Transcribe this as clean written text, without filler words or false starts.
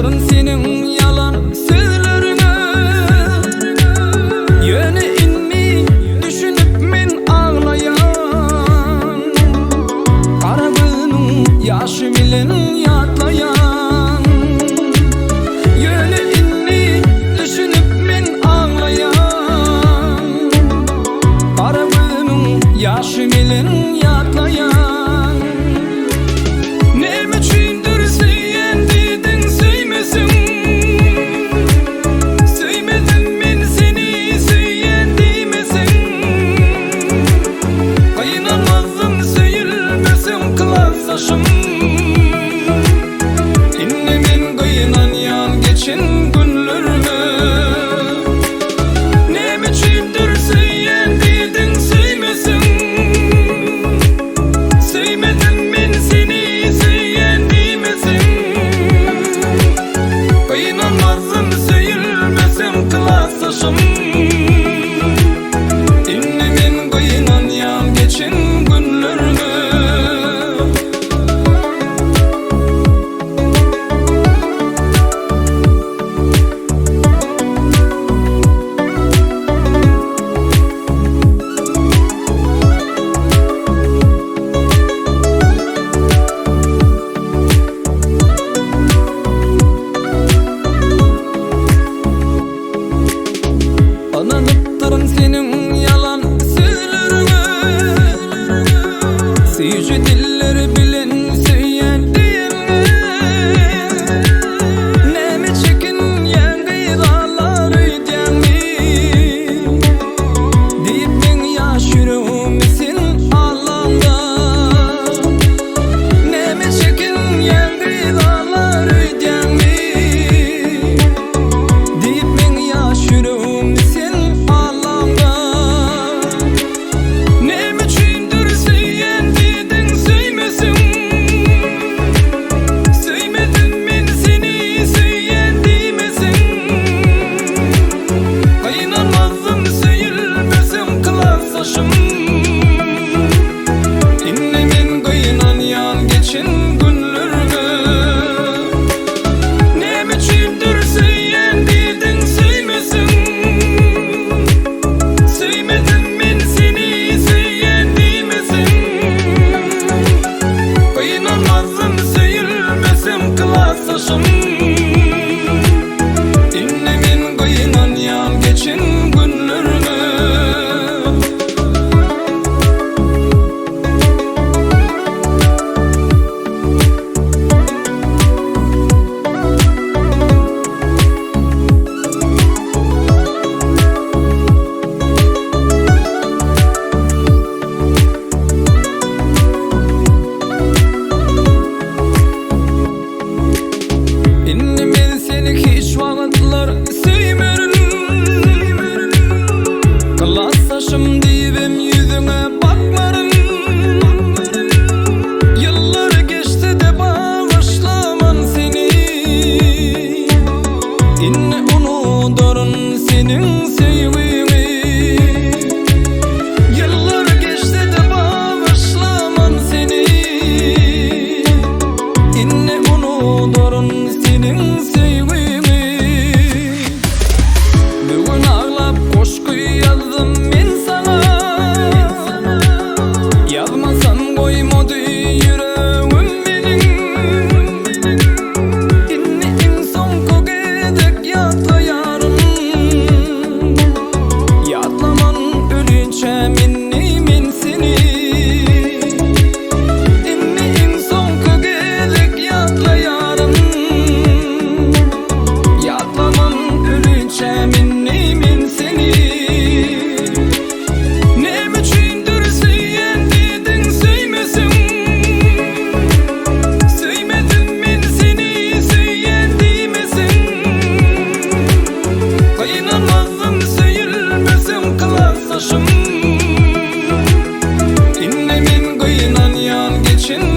anlattırın senin yalan sözlerine. Yöne inmi düşünüp men ağlayan, kara gözünün yaşı bilen yatlayan. Yöne inmi düşünüp men ağlayan, kara gözünün yaşı bilen yatlayan. İnne men kıyınan yan geçin günlerime. Neme çiğdir söyleyen dedin söymesin. Söymedim men seni söyleyen demesin. Kıyınanmazım söyülmesem kılasaşım. İnne men kıyınan yan geçin günlerime. Anlattırın senin yalan sözlerine. Seyirci dilleri bilen söyleyen diyenine. Neme çekin yengi dağları diyenmi. Deyip ben yaş yüreğimsin ağlamda. Neme çekin yengi dağları diyenmi. Deyip ben yaş yüreğimsin. İnne men kıyınan yan geçin günlerime. Neme çiğdir söyleyen dedin söymesin. Söymedim men seni söyleyen demesin. Kıyınanmazım söyülmesem kılasaşım. İnne men kıyınan yan geçin günlerime. İnne men seni hiç vakitler sevmerim. Kılasaşım deyibim yüzüne bakmarım. Yıllar geçti de bağışlaman seni. İnne unuturun senin sevgini. Yıllar geçti de bağışlaman seni. İnne unuturun senin sevgini. Bugün ağlap koşku yazdım men sana. Yazmasam koymadı yüreğim benim. İnne en son kogedek yatlayarım. Yatlaman ölünçem inni men seni. İnne en son kogedek yatlayarım. Yatlaman ölünçem inni men seni. Neme çiğdir söyleyen dedin söymesin. Söymedim men seni söyleyen demesin. Kıyınanmazım söyülmesem kılasaşım. İnne men kıyınan yan geçin